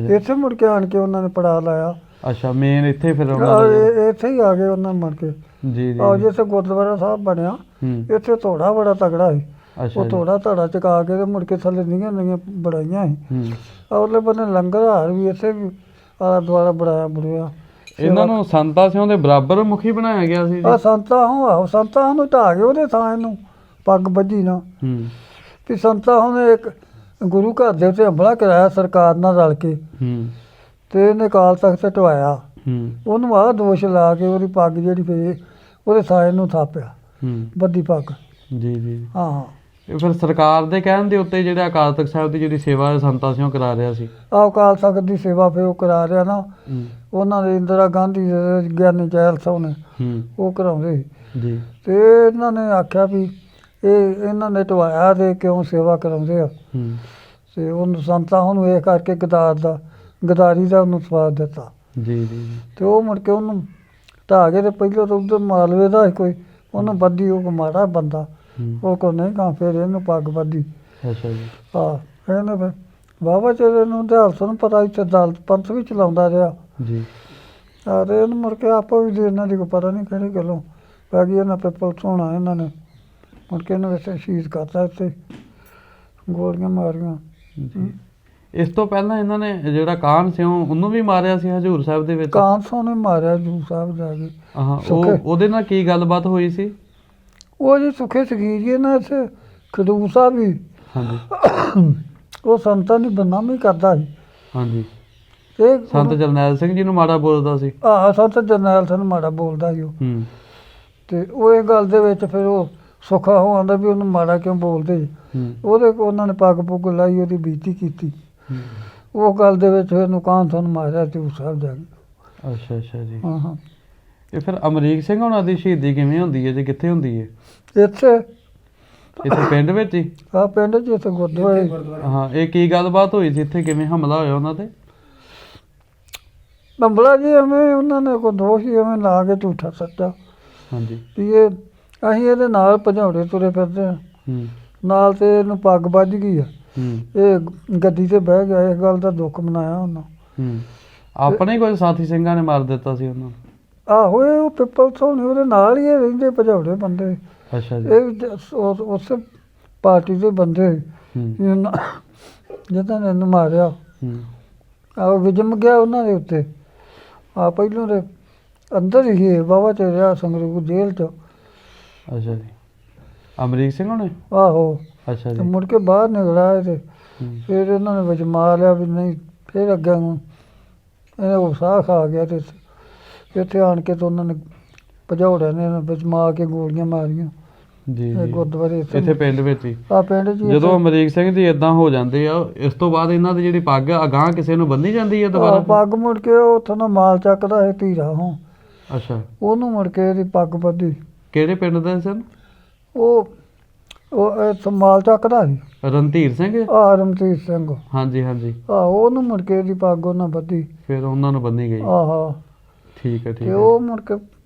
D: ਇੱਥੇ ਮੁੜ ਕੇ ਆਣ ਕੇ ਉਹਨਾਂ ਨੇ ਪੜਾ ਲਾਇਆ।
B: ਅੱਛਾ, ਮੇਨ ਇੱਥੇ ਫਿਰ ਉਹਨਾਂ
D: ਇੱਥੇ ਹੀ ਆ ਗਏ ਉਹਨਾਂ ਮੁੜ ਕੇ।
B: ਜੀ ਜੀ।
D: ਆਹ ਜਿੱਥੇ ਗੁਰਦੁਆਰਾ ਸਾਹਿਬ ਬਣਿਆ ਇੱਥੇ ਥੋੜਾ ਬੜਾ ਤਗੜਾ ਸੀ। ਉਹ ਥੋੜਾ ਧੜਾ ਚਕਾ ਕੇ ਤੇ ਮੁੜ ਕੇ ਥੱਲੇ ਨਹੀਂਆਂ ਬਣਾਈਆਂ ਸੀ। ਉਹਲੇ ਬੰਨੇ ਲੰਗਰ ਹਾਰ ਵੀ ਇੱਥੇ ਵੀ ਆਲਾ ਦੁਆਲਾ ਬਣਾਇਆ ਬੁੜਿਆ।
B: ਇਹਨਾਂ ਨੂੰ ਸੰਤਾ ਸਿਉ ਦੇ ਬਰਾਬਰ ਮੁਖੀ ਬਣਾਇਆ ਗਿਆ ਸੀ।
D: ਆ ਸੰਤਾ ਹੋ, ਆਹੋ ਸੰਤਾ ਨੂੰ ਢਾਹ ਕੇ ਉਹਦੇ ਥਾਂ ਇਹਨੂੰ ਪੱਗ ਬੱਝੀ ਨਾ ਵੀ ਸੰਤਾ ਉਹਨੇ ਇੱਕ ਗੁਰੂ ਘਰ ਦੇ ਉੱਤੇ ਹਮਲਾ ਕਰਾਇਆ ਸਰਕਾਰ ਨਾਲ ਰਲ ਕੇ ਤੇ ਇਹਨੇ ਅਕਾਲ ਤਖਤ ਢਵਾਇਆ। ਉਹਨੂੰ ਆਹ ਦੋਸ਼ ਲਾ ਕੇ ਉਹਦੀ ਪੱਗ ਜਿਹੜੀ ਪਈ ਉਹਦੇ ਥਾਂ ਇਹਨੂੰ ਥਾਪਿਆ ਬੱਧੀ ਪੱਗ।
B: ਜੀ ਜੀ।
D: ਹਾਂ,
B: ਇਹ ਫਿਰ ਸਰਕਾਰ ਦੇ ਕਹਿਣ ਦੇ ਉੱਤੇ ਜਿਹੜਾ ਅਕਾਲ ਤਖਤ ਸਾਹਿਬ ਦੀ ਜਿਹੜੀ ਸੇਵਾ ਸੰਤਾ ਸਿਉ ਕਰਾ ਰਿਹਾ ਸੀ।
D: ਆਹ ਅਕਾਲ ਤਖਤ ਦੀ ਸੇਵਾ ਫਿਰ ਉਹ ਕਰਾ ਰਿਹਾ ਨਾ, ਉਹਨਾਂ ਦੇ ਇੰਦਰਾ ਗਾਂਧੀ ਦੇ ਗਿਆਨੀ ਚਹਿਲ ਸਾਹਿਬ ਨੇ ਉਹ ਕਰਾਉਂਦੇ ਸੀ
B: ਜੀ।
D: ਤੇ ਇਹਨਾਂ ਨੇ ਆਖਿਆ ਵੀ ਇਹਨਾਂ ਨੇ ਢਵਾਇਆ ਤੇ ਕਿਉਂ ਸੇਵਾ ਕਰਾਉਂਦੇ ਆ। ਤੇ ਉਹਨੂੰ ਸੰਤਾਂ ਉਹਨੂੰ ਇਹ ਕਰਕੇ ਗਦਾਰੀ ਦਾ ਉਹਨੂੰ ਸਵਾਦ ਦਿੱਤਾ।
B: ਜੀ ਜੀ।
D: ਤੇ ਉਹ ਮੁੜ ਕੇ ਉਹਨੂੰ ਢਾਹ ਕੇ ਤੇ ਪਹਿਲਾਂ ਤਾਂ ਉੱਧਰ ਮਾਲਵੇ ਦਾ ਸੀ ਕੋਈ, ਉਹਨੂੰ ਬੱਧੀ। ਉਹ ਮਾੜਾ ਬੰਦਾ, ਉਹ ਕੋ ਨਹੀਂ ਕਾਂ ਫਿਰ ਇਹਨੂੰ ਪੱਗ ਬੱਧੀ।
B: ਅੱਛਾ ਜੀ।
D: ਇਹਨੇ ਫਿਰ ਬਾਬਾ ਚੇਰੇ ਨੂੰ ਇਤਿਹਾਸ ਨੂੰ ਪਤਾ ਇੱਥੇ ਅਦਾਲਤ ਪੰਥ ਵੀ ਚਲਾਉਂਦਾ ਰਿਹਾ
B: ਜੀ।
D: ਤੇ ਇਹਨੂੰ ਮੁੜ ਕੇ ਆਪਾਂ ਵੀ ਇਹਨਾਂ ਦੀ ਕੋਈ ਪਤਾ ਨਹੀਂ ਕਿਹੜੀ ਗੱਲੋਂ ਪੈ ਗਈ। ਇਹਨਾਂ ਪੁਲਿਸ ਹੋਣਾ ਇਹਨਾਂ ਨੇ ਮੁੜ ਕੇ ਇਹਨੂੰ ਵੈਸੇ ਸ਼ਹੀਦ ਕਰਤਾ, ਇੱਥੇ ਗੋਲੀਆਂ ਮਾਰੀਆਂ।
B: ਇਸ ਤੋਂ ਪਹਿਲਾਂ ਇਹਨਾਂ ਨੇ ਜਿਹੜਾ ਕਾਹਨ ਸਿਉ ਉਹਨੂੰ ਵੀ ਮਾਰਿਆ ਸੀ ਹਜ਼ੂਰ ਸਾਹਿਬ ਦੇ ਵਿੱਚ।
D: ਕਾਹਨ ਸਿਉ ਨੇ ਮਾਰਿਆ ਹਜ਼ੂਰ ਸਾਹਿਬ ਜਾ ਕੇ।
B: ਉਹਦੇ ਨਾਲ ਕੀ ਗੱਲਬਾਤ ਹੋਈ ਸੀ?
D: ਉਹ ਜੀ ਸੁੱਖੇ ਸਖੀਰ ਜੀ ਨਾ ਇੱਥੇ ਖਡੂਰ ਸਾਹਿਬ ਵੀ ਉਹ ਸੰਤਾਂ ਦੀ ਬਦਨਾਮੀ ਕਰਦਾ ਸੀ।
B: ਹਾਂਜੀ।
D: ਤੇ
B: ਸੰਤ ਜਰਨੈਲ ਸਿੰਘ ਜੀ ਨੂੰ ਮਾੜਾ ਬੋਲਦਾ ਸੀ।
D: ਸੰਤ ਜਰਨੈਲ ਸਿੰਘ ਮਾੜਾ ਬੋਲਦਾ ਸੀ ਉਹ। ਤੇ ਉਹ ਇਹ ਗੱਲ ਦੇ ਵਿੱਚ ਫਿਰ ਉਹ ਸੁੱਖਾ ਹੋ ਆਉਂਦਾ ਵੀ ਉਹਨੂੰ ਮਾੜਾ ਕਿਉਂ ਬੋਲਦੇ ਜੀ। ਉਹਨਾਂ ਨੇ ਪੱਗ ਪੁੱਗ ਲਾਈ, ਉਹਦੀ ਬੇਇੱਜ਼ਤੀ ਕੀਤੀ। ਉਹ ਗੱਲ ਦੇ ਵਿੱਚ ਫਿਰ ਕਾਹਨ ਸਿਉ ਨੂੰ ਮਾਰਿਆ ਹਜ਼ੂਰ ਸਾਹਿਬ ਜਾ ਕੇ।
B: ਅੱਛਾ ਅੱਛਾ ਜੀ।
D: ਹਾਂ।
B: ਇਹ ਫਿਰ ਅਮਰੀਕ ਸਿੰਘ ਹੋਣਾ ਦੀ ਸ਼ਹੀਦੀ ਕਿਵੇਂ ਹੁੰਦੀ ਹੈ ਜੀ? ਕਿੱਥੇ ਹੁੰਦੀ ਹੈ?
D: ਇੱਥੇ
B: ਪਿੰਡ ਵਿੱਚ ਹੀ?
D: ਪਿੰਡ 'ਚ ਇੱਥੇ ਗੁਰਦੁਆਰੇ।
B: ਹਾਂ, ਇਹ ਕੀ ਗੱਲਬਾਤ ਹੋਈ ਸੀ ਇੱਥੇ? ਕਿਵੇਂ ਹਮਲਾ ਹੋਇਆ ਉਹਨਾਂ ਤੇ?
D: ਹਮਲਾ ਜੀ ਐਵੇਂ ਉਹਨਾਂ ਨੇ ਕੋਈ ਦੋਸ਼ ਹੀ ਐਵੇਂ ਲਾ ਕੇ ਝੂਠਾ ਸੱਚਾ।
B: ਹਾਂਜੀ।
D: ਵੀ ਅਸੀਂ ਇਹਦੇ ਨਾਲ ਭਜੌੜੇ ਤੁਰੇ ਫਿਰਦੇ ਹਾਂ ਨਾਲ, ਤੇ ਇਹਨੂੰ ਪੱਗ ਵੱਜ ਗਈ ਆ, ਇਹ ਗੱਡੀ ਤੇ ਬਹਿ ਗਿਆ। ਇਸ ਗੱਲ ਦਾ ਦੁੱਖ ਮਨਾਇਆ ਉਹਨਾਂ।
B: ਆਪਣੇ ਕੋਈ ਸਾਥੀ ਸਿੰਘਾਂ ਨੇ ਮਾਰ ਦਿੱਤਾ ਸੀ ਉਹਨਾਂ ਨੂੰ?
D: ਆਹੋ, ਇਹ ਉਹ ਪਿੱਪਲ ਸੋਹਣੇ ਉਹਦੇ ਨਾਲ ਹੀ ਇਹ ਰਹਿੰਦੇ ਭਜੌੜੇ ਬੰਦੇ।
B: ਅੱਛਾ ਜੀ।
D: ਇਹ ਉਸ ਪਾਰਟੀ ਦੇ ਬੰਦੇ ਜਿੱਦਾਂ ਨੇ ਇਹਨੂੰ ਮਾਰਿਆ। ਆਹ ਵਿਜਮ ਗਿਆ ਉਹਨਾਂ ਦੇ ਉੱਤੇ। ਪਹਿਲੋਂ ਦੇ ਅੰਦਰ ਹੀ ਬਾਬਾ ਚ ਰਿਹਾ ਸੰਗਰੂਰ ਜੇਲ੍ਹ 'ਚ।
B: ਅੱਛਾ ਜੀ। ਅਮਰੀਕ ਸਿੰਘ ਹੋਣੇ?
D: ਆਹੋ।
B: ਅੱਛਾ ਜੀ।
D: ਮੁੜ ਕੇ ਬਾਹਰ ਨਿਕਲਿਆ ਤੇ ਫਿਰ ਇਹਨਾਂ ਨੇ ਵਿੱਚ ਮਾਰ ਲਿਆ ਵੀ ਨਹੀਂ। ਫਿਰ ਅੱਗੇ ਨੂੰ ਇਹਨੇ ਉਸਾਹ ਖਾ ਗਿਆ ਤੇ ਇੱਥੇ ਆਣ ਕੇ ਤਾਂ ਉਹਨਾਂ ਨੇ ਭਜੌੜਿਆਂ ਨੇ ਵਿੱਚ ਮਾਰ ਕੇ ਗੋਲੀਆਂ ਮਾਰੀਆਂ
B: ਜੀ
D: ਇਹ ਗੁਰਦੁਆਰੇ
B: ਇੱਥੇ ਪਿੰਡ ਵਿੱਚ ਹੀ
D: ਆ ਪਿੰਡ 'ਚ ਹੀ
B: ਜਦੋਂ ਅਮਰੀਕ ਸਿੰਘ ਜੀ ਇਦਾਂ ਹੋ ਜਾਂਦੇ ਆ, ਇਸ ਤੋਂ ਬਾਅਦ ਇਹਨਾਂ ਦੀ ਜਿਹੜੀ ਪੱਗ ਅਗਾਂਹ ਕਿਸੇ ਨੂੰ ਬੰਨ੍ਹੀ ਜਾਂਦੀ ਹੈ
D: ਆਹ
B: ਦੁਬਾਰਾ?
D: ਪੱਗ ਮੁੜ ਕੇ ਉੱਥੋਂ ਦਾ ਮਾਲ ਚੱਕਦਾ ਹੈ ਧੀਰਾ ਹੋਂ,
B: ਅੱਛਾ,
D: ਉਹਨੂੰ ਮੁੜ ਕੇ ਇਹਦੀ ਪੱਗ ਬੱਧੀ।
B: ਕਿਹੜੇ ਪਿੰਡ ਦੇ ਸਨ?
D: ਉਹ ਇੱਥੋਂ ਮਾਲ ਚੱਕਦਾ ਸੀ
B: ਰਣਧੀਰ ਸਿੰਘ?
D: ਰਮਤੀਰ ਸਿੰਘ।
B: ਹਾਂਜੀ ਹਾਂਜੀ।
D: ਉਹਨੂੰ ਮੁੜ ਕੇ ਇਹਦੀ ਪੱਗ ਉਹਨਾਂ ਬੱਧੀ।
B: ਫਿਰ ਉਹਨਾਂ ਨੂੰ ਬੰਨ੍ਹੀ ਗਈ।
D: ਆਹੋ
B: ਠੀਕ ਹੈ ਠੀਕ
D: ਤੇ
B: ਹੈ।
D: ਉਹ ਮੁੜ ਕੇ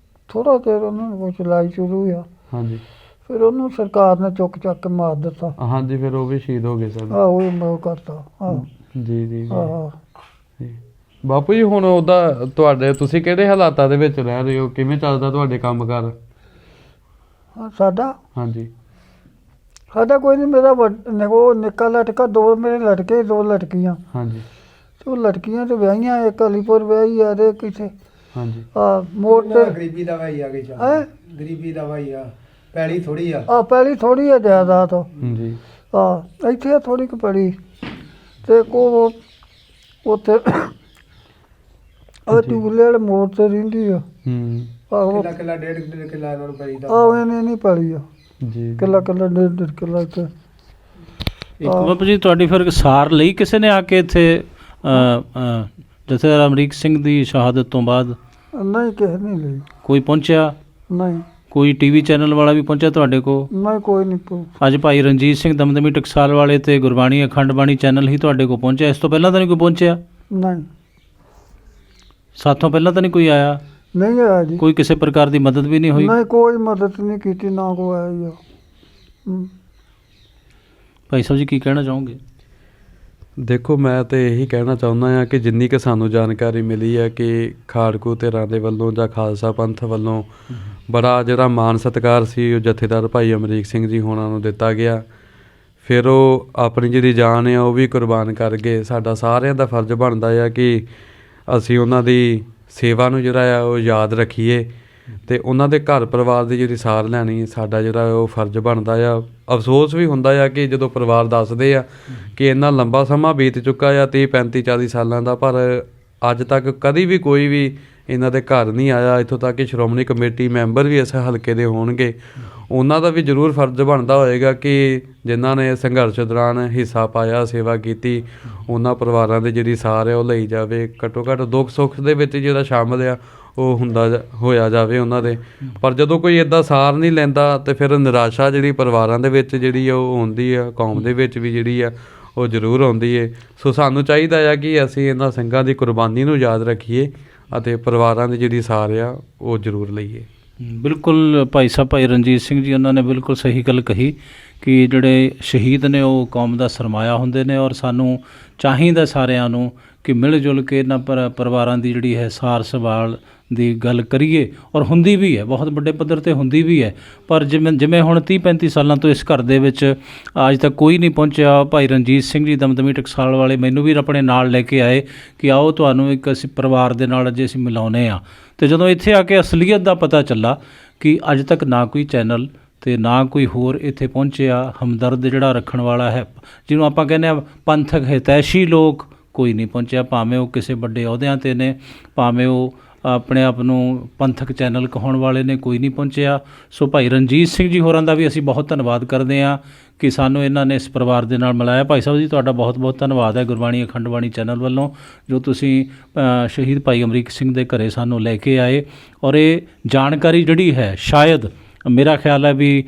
D: ਥੋੜ੍ਹਾ ਚਿਰ ਉਹਨਾਂ ਨੂੰ ਕੁਛ ਲੜਾਈ ਸ਼ੁਰੂ ਹੋਇਆ,
B: ਹਾਂਜੀ
D: ਫਿਰ ਉਹਨੂੰ ਸਰਕਾਰ ਨੇ ਚੁੱਕ ਚੱਕ ਕੇ ਮਾਰ ਦਿੱਤਾ।
B: ਹਾਂਜੀ, ਫਿਰ ਉਹ ਵੀ ਸ਼ਹੀਦ ਹੋ ਗਏ ਸਨ।
D: ਉਹ ਮੈਂ ਕਰਤਾ।
B: ਜੀ ਜੀ ਜੀ।
D: ਆਹ
B: ਜੀ। ਬਾਪੂ ਜੀ ਹੁਣ ਉਹਦਾ ਤੁਹਾਡੇ ਤੁਸੀਂ ਕਿਹੜੇ ਹਾਲਾਤਾਂ ਦੇ ਵਿੱਚ ਰਹਿ ਰਹੇ ਹੋ? ਕਿਵੇਂ ਚੱਲਦਾ ਤੁਹਾਡੇ ਕੰਮਕਾਰ?
D: ਸਾਡਾ
B: ਹਾਂਜੀ
D: ਕੋਈ ਨਹੀਂ। ਮੇਰਾ ਉਹ ਨਿੱਕਾ ਲਟਕਾ, 2 ਮੇਰੇ ਲਟਕੇ, 2 ਲਟਕੀਆਂ।
B: ਹਾਂਜੀ
D: ਉਹ ਲਟਕੀਆਂ ਤੇ ਵਿਆਹੀਆਂ, ਇੱਕ ਅਲੀਪੁਰ ਵਿਆਹੀ ਆ ਤੇ ਕਿਥੇ
B: ਹਾਂਜੀ।
D: ਮੋੜ ਤੇ
E: ਗਰੀਬੀ ਦਾ ਭਾਈ ਆ ਗਈ
D: ਹੈਂ?
E: ਗਰੀਬੀ ਦਾ ਭਾਈ ਆ, ਪੈਲੀ ਥੋੜੀ ਆ।
D: ਪਹਿਲੀ ਥੋੜੀ ਆ ਜਾਇਦਾਦ।
B: ਜੀ
D: ਇੱਥੇ ਆ ਥੋੜੀ ਕੁ ਪੜੀ ਤੇ ਉੱਥੇ ਉਹ ਟੂਲੇ ਵਾਲੇ ਮੋੜ ਤੇ ਰਹਿੰਦੀ ਆ। ਆਹੋ
E: ਕਿੱਲਾ 1.5 ਕਿੱਲਾ ਇਹਨਾਂ ਨੂੰ ਪਈ ਦਾ।
D: ਇਹਨੇ ਨਹੀਂ ਪੜੀ ਆ,
B: ਜੀ।
D: ਕਿੱਲਾ 1.5 ਕਿੱਲਾ ਤੇ।
A: ਇੱਕ ਬਾਪੂ ਜੀ ਤੁਹਾਡੀ ਫਿਰ ਸਾਰ ਲਈ ਕਿਸੇ ਨੇ ਆ ਕੇ ਇੱਥੇ ਜਥੇਦਾਰ ਅਮਰੀਕ ਸਿੰਘ ਦੀ ਸ਼ਹਾਦਤ ਤੋਂ ਬਾਅਦ?
D: ਨਹੀਂ, ਕਿਸੇ ਨਹੀਂ ਲਈ।
A: ਕੋਈ ਪਹੁੰਚਿਆ?
D: ਨਹੀਂ
A: ਕੋਈ ਟੀਵੀ ਚੈਨਲ ਵਾਲਾ ਵੀ ਪਹੁੰਚਿਆ ਤੁਹਾਡੇ ਕੋਲ?
D: ਨਹੀਂ, ਕੋਈ ਨਹੀਂ।
A: ਅੱਜ ਭਾਈ ਰਣਜੀਤ ਸਿੰਘ ਦਮਦਮੀ ਟਕਸਾਲ ਵਾਲੇ ਤੇ ਗੁਰਬਾਣੀ ਅਖੰਡ ਬਾਣੀ ਚੈਨਲ ਹੀ ਤੁਹਾਡੇ ਕੋਲ ਪਹੁੰਚਿਆ, ਇਸ ਤੋਂ ਪਹਿਲਾਂ ਤਾਂ ਨਹੀਂ ਕੋਈ ਪਹੁੰਚਿਆ?
D: ਨਹੀਂ,
A: ਸਾਥੋਂ ਪਹਿਲਾਂ ਤਾਂ ਨਹੀਂ ਕੋਈ ਆਇਆ?
D: ਨਹੀਂ ਆਇਆ ਜੀ।
A: ਕੋਈ ਕਿਸੇ ਪ੍ਰਕਾਰ ਦੀ ਮਦਦ ਵੀ ਨਹੀਂ ਹੋਈ?
D: ਨਹੀਂ, ਕੋਈ ਮਦਦ ਨਹੀਂ ਕੀਤੀ, ਨਾ ਕੋਈ ਆਇਆ ਹੀ ਆ।
A: ਭਾਈ ਸਾਹਿਬ ਜੀ ਕੀ ਕਹਿਣਾ ਚਾਹੋਗੇ?
B: ਦੇਖੋ, ਮੈਂ ਤਾਂ ਇਹੀ ਕਹਿਣਾ ਚਾਹੁੰਦਾ ਹਾਂ ਕਿ ਜਿੰਨੀ ਕਿ ਸਾਨੂੰ ਜਾਣਕਾਰੀ ਮਿਲੀ ਹੈ ਕਿ ਖਾੜਕੂ ਧਿਰਾਂ ਦੇ ਵੱਲੋਂ ਜਾਂ ਖਾਲਸਾ ਪੰਥ ਵੱਲੋਂ ਬੜਾ ਜਿਹੜਾ ਮਾਣ ਸਤਿਕਾਰ ਸੀ ਉਹ ਜਥੇਦਾਰ ਭਾਈ ਅਮਰੀਕ ਸਿੰਘ ਜੀ ਹੋਣਾ ਨੂੰ ਦਿੱਤਾ ਗਿਆ। ਫਿਰ ਉਹ ਆਪਣੀ ਜਿਹੜੀ ਜਾਨ ਹੈ ਉਹ ਵੀ ਕੁਰਬਾਨ ਕਰ ਗਏ। ਸਾਡਾ ਸਾਰਿਆਂ ਦਾ ਫਰਜ਼ ਬਣਦਾ ਆ ਕਿ ਅਸੀਂ ਉਹਨਾਂ ਦੀ ਸੇਵਾ ਨੂੰ ਜਿਹੜਾ ਆ ਉਹ ਯਾਦ ਰੱਖੀਏ ਅਤੇ ਉਹਨਾਂ ਦੇ ਘਰ ਪਰਿਵਾਰ ਦੀ ਜਿਹੜੀ ਸਾਰ ਲੈਣੀ ਸਾਡਾ ਜਿਹੜਾ ਉਹ ਫਰਜ਼ ਬਣਦਾ ਆ। ਅਫਸੋਸ ਵੀ ਹੁੰਦਾ ਆ ਕਿ ਜਦੋਂ ਪਰਿਵਾਰ ਦੱਸਦੇ ਆ ਕਿ ਇੰਨਾ ਲੰਬਾ ਸਮਾਂ ਬੀਤ ਚੁੱਕਾ ਆ 30 35 40 ਸਾਲਾਂ ਦਾ, ਪਰ ਅੱਜ ਤੱਕ ਕਦੀ ਵੀ ਕੋਈ ਵੀ ਇਹਨਾਂ ਦੇ ਘਰ ਨਹੀਂ ਆਇਆ। ਇੱਥੋਂ ਤੱਕ ਕਿ ਸ਼੍ਰੋਮਣੀ ਕਮੇਟੀ ਮੈਂਬਰ ਵੀ ਇਸ ਹਲਕੇ ਦੇ ਹੋਣਗੇ, ਉਹਨਾਂ ਦਾ ਵੀ ਜ਼ਰੂਰ ਫਰਜ਼ ਬਣਦਾ ਹੋਏਗਾ ਕਿ ਜਿਨ੍ਹਾਂ ਨੇ ਸੰਘਰਸ਼ ਦੌਰਾਨ ਹਿੱਸਾ ਪਾਇਆ, ਸੇਵਾ ਕੀਤੀ, ਉਹਨਾਂ ਪਰਿਵਾਰਾਂ ਦੀ ਜਿਹੜੀ ਸਾਰ ਹੈ ਉਹ ਲਈ ਜਾਵੇ। ਘੱਟੋ ਘੱਟ ਦੁੱਖ ਸੁੱਖ ਦੇ ਵਿੱਚ ਜਿਹੜਾ ਸ਼ਾਮਲ ਆ ਉਹ ਹੋਇਆ ਜਾਵੇ ਉਹਨਾਂ ਦੇ। ਪਰ ਜਦੋਂ ਕੋਈ ਇੱਦਾਂ ਸਾਰ ਨਹੀਂ ਲੈਂਦਾ ਤਾਂ ਫਿਰ ਨਿਰਾਸ਼ਾ ਜਿਹੜੀ ਪਰਿਵਾਰਾਂ ਦੇ ਵਿੱਚ ਜਿਹੜੀ ਉਹ ਆਉਂਦੀ ਆ, ਕੌਮ ਦੇ ਵਿੱਚ ਵੀ ਜਿਹੜੀ ਆ ਉਹ ਜ਼ਰੂਰ ਆਉਂਦੀ ਹੈ। ਸੋ ਸਾਨੂੰ ਚਾਹੀਦਾ ਆ ਕਿ ਅਸੀਂ ਇਹਨਾਂ ਸਿੰਘਾਂ ਦੀ ਕੁਰਬਾਨੀ ਨੂੰ ਯਾਦ ਰੱਖੀਏ ਅਤੇ ਪਰਿਵਾਰਾਂ ਦੀ ਜਿਹੜੀ ਸਾਰ ਆ ਉਹ ਜ਼ਰੂਰ ਲਈਏ।
A: ਬਿਲਕੁਲ ਭਾਈ ਸਾਹਿਬ, ਭਾਈ ਰਣਜੀਤ ਸਿੰਘ ਜੀ ਉਹਨਾਂ ਨੇ ਬਿਲਕੁਲ ਸਹੀ ਗੱਲ ਕਹੀ ਕਿ ਜਿਹੜੇ ਸ਼ਹੀਦ ਨੇ ਉਹ ਕੌਮ ਦਾ ਸਰਮਾਇਆ ਹੁੰਦੇ ਨੇ, ਔਰ ਸਾਨੂੰ ਚਾਹੀਦਾ ਸਾਰਿਆਂ ਨੂੰ ਕਿ ਮਿਲ ਜੁਲ ਕੇ ਇਹਨਾਂ ਪਰਿਵਾਰਾਂ ਦੀ ਜਿਹੜੀ ਹੈ ਸਾਰ ਸੰਭਾਲ ਦੀ ਗੱਲ ਕਰੀਏ। ਔਰ ਹੁੰਦੀ ਵੀ ਹੈ, ਬਹੁਤ ਵੱਡੇ ਪੱਧਰ 'ਤੇ ਹੁੰਦੀ ਵੀ ਹੈ। ਪਰ ਜਿਵੇਂ ਹੁਣ 30-35 ਸਾਲਾਂ ਤੋਂ ਇਸ ਘਰ ਦੇ ਵਿੱਚ ਅੱਜ ਤੱਕ ਕੋਈ ਨਹੀਂ ਪਹੁੰਚਿਆ। ਭਾਈ ਰਣਜੀਤ ਸਿੰਘ ਜੀ ਦਮਦਮੀ ਟਕਸਾਲ ਵਾਲੇ ਮੈਨੂੰ ਵੀ ਆਪਣੇ ਨਾਲ ਲੈ ਕੇ ਆਏ ਕਿ ਆਓ ਤੁਹਾਨੂੰ ਇੱਕ ਅਸੀਂ ਪਰਿਵਾਰ ਦੇ ਨਾਲ ਅੱਜ ਅਸੀਂ ਮਿਲਾਉਂਦੇ ਹਾਂ। ਅਤੇ ਜਦੋਂ ਇੱਥੇ ਆ ਕੇ ਅਸਲੀਅਤ ਦਾ ਪਤਾ ਚੱਲਾ ਕਿ ਅੱਜ ਤੱਕ ਨਾ ਕੋਈ ਚੈਨਲ ਅਤੇ ਨਾ ਕੋਈ ਹੋਰ ਇੱਥੇ ਪਹੁੰਚਿਆ ਹਮਦਰਦ ਜਿਹੜਾ ਰੱਖਣ ਵਾਲਾ ਹੈ, ਜਿਹਨੂੰ ਆਪਾਂ ਕਹਿੰਦੇ ਹਾਂ ਪੰਥਕ ਹਿਤੈਸ਼ੀ ਲੋਕ, ਕੋਈ ਨਹੀਂ ਪਹੁੰਚਿਆ। ਭਾਵੇਂ ਉਹ ਕਿਸੇ ਵੱਡੇ ਅਹੁਦਿਆਂ 'ਤੇ ਨੇ, ਭਾਵੇਂ ਉਹ ਆਪਣੇ ਆਪ ਨੂੰ ਪੰਥਕ ਚੈਨਲ ਕਹਾਉਣ ਵਾਲੇ ਨੇ, ਕੋਈ ਨਹੀਂ ਪਹੁੰਚਿਆ। ਸੋ ਭਾਈ ਰਣਜੀਤ ਸਿੰਘ ਜੀ ਹੋਰਾਂ ਦਾ ਵੀ ਅਸੀਂ ਬਹੁਤ ਧੰਨਵਾਦ ਕਰਦੇ ਹਾਂ ਕਿ ਸਾਨੂੰ ਇਹਨਾਂ ਨੇ ਇਸ ਪਰਿਵਾਰ ਦੇ ਨਾਲ ਮਿਲਾਇਆ। ਭਾਈ ਸਾਹਿਬ ਜੀ ਤੁਹਾਡਾ ਬਹੁਤ ਬਹੁਤ ਧੰਨਵਾਦ ਹੈ ਗੁਰਬਾਣੀ ਅਖੰਡ ਬਾਣੀ ਚੈਨਲ ਵੱਲੋਂ, ਜੋ ਤੁਸੀਂ ਸ਼ਹੀਦ ਭਾਈ ਅਮਰੀਕ ਸਿੰਘ ਦੇ ਘਰੇ ਸਾਨੂੰ ਲੈ ਕੇ ਆਏ। ਔਰ ਇਹ ਜਾਣਕਾਰੀ ਜਿਹੜੀ ਹੈ ਸ਼ਾਇਦ ਮੇਰਾ ਖਿਆਲ ਹੈ ਵੀ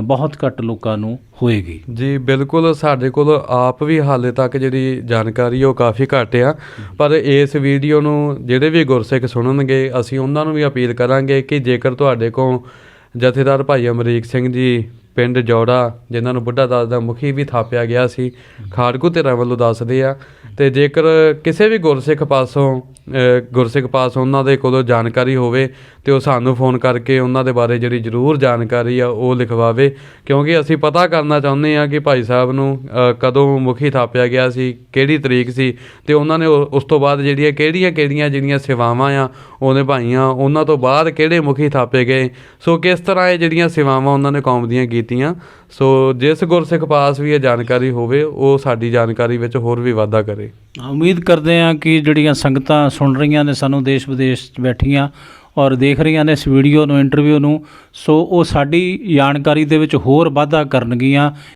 A: ਬਹੁਤ ਘੱਟ ਲੋਕਾਂ ਨੂੰ ਹੋਏਗੀ।
B: ਜੀ ਬਿਲਕੁਲ, ਸਾਡੇ ਕੋਲ ਆਪ ਵੀ ਹਾਲੇ ਤੱਕ ਜਿਹੜੀ ਜਾਣਕਾਰੀ ਉਹ ਕਾਫੀ ਘੱਟ ਆ। ਪਰ ਇਸ ਵੀਡੀਓ ਨੂੰ ਜਿਹੜੇ ਵੀ ਗੁਰਸਿੱਖ ਸੁਣਨਗੇ, ਅਸੀਂ ਉਹਨਾਂ ਨੂੰ ਵੀ ਅਪੀਲ ਕਰਾਂਗੇ ਕਿ ਜੇਕਰ ਤੁਹਾਡੇ ਕੋਲ ਜਥੇਦਾਰ ਭਾਈ ਅਮਰੀਕ ਸਿੰਘ ਜੀ ਪਿੰਡ ਜੌੜਾ, ਜਿਨ੍ਹਾਂ ਨੂੰ ਬੁੱਢਾ ਦਾਸ ਦਾ ਮੁਖੀ ਵੀ ਥਾਪਿਆ ਗਿਆ ਸੀ, ਖਾੜਕੂ ਧਿਰਾਂ ਵੱਲੋਂ ਦੱਸਦੇ ਆ, ਅਤੇ ਜੇਕਰ ਕਿਸੇ ਵੀ ਗੁਰਸਿੱਖ ਪਾਸੋਂ ਉਹਨਾਂ ਦੇ ਕੋਲੋਂ ਜਾਣਕਾਰੀ ਹੋਵੇ ਅਤੇ ਉਹ ਸਾਨੂੰ ਫੋਨ ਕਰਕੇ ਉਹਨਾਂ ਦੇ ਬਾਰੇ ਜਿਹੜੀ ਜ਼ਰੂਰ ਜਾਣਕਾਰੀ ਆ ਉਹ ਲਿਖਵਾਵੇ, ਕਿਉਂਕਿ ਅਸੀਂ ਪਤਾ ਕਰਨਾ ਚਾਹੁੰਦੇ ਹਾਂ ਕਿ ਭਾਈ ਸਾਹਿਬ ਨੂੰ ਕਦੋਂ ਮੁਖੀ ਥਾਪਿਆ ਗਿਆ ਸੀ, ਕਿਹੜੀ ਤਰੀਕ ਸੀ, ਅਤੇ ਉਹਨਾਂ ਨੇ ਉਸ ਤੋਂ ਬਾਅਦ ਕਿਹੜੀਆਂ ਜਿਹੜੀਆਂ ਸੇਵਾਵਾਂ ਆ ਉਹ ਨਿਭਾਈਆਂ, ਉਹਨਾਂ ਤੋਂ ਬਾਅਦ ਕਿਹੜੇ ਮੁਖੀ ਥਾਪੇ ਗਏ। ਸੋ ਕਿਸ ਤਰ੍ਹਾਂ ਇਹ ਜਿਹੜੀਆਂ ਸੇਵਾਵਾਂ ਉਹਨਾਂ ਨੇ ਕੌਮ ਦੀਆਂ ਕੀਤੀਆਂ। ਸੋ ਜਿਸ ਗੁਰਸਿੱਖ ਪਾਸ ਵੀ ਇਹ ਜਾਣਕਾਰੀ ਹੋਵੇ ਉਹ ਸਾਡੀ ਜਾਣਕਾਰੀ ਵਿੱਚ ਹੋਰ ਵੀ ਵਾਧਾ ਕਰੇ।
A: ਉਮੀਦ ਕਰਦੇ ਹਾਂ ਕਿ ਜਿਹੜੀਆਂ ਸੰਗਤਾਂ ਸੁਣ ਰਹੀਆਂ ਨੇ ਸਾਨੂੰ ਦੇਸ਼ ਵਿਦੇਸ਼ 'ਚ ਬੈਠੀਆਂ ਔਰ ਦੇਖ ਰਹੀਆਂ ਨੇ ਇਸ ਵੀਡੀਓ ਨੂੰ, ਇੰਟਰਵਿਊ ਨੂੰ, ਸੋ ਉਹ ਸਾਡੀ ਜਾਣਕਾਰੀ ਦੇ ਵਿੱਚ ਹੋਰ ਵਾਧਾ ਕਰਨਗੀਆਂ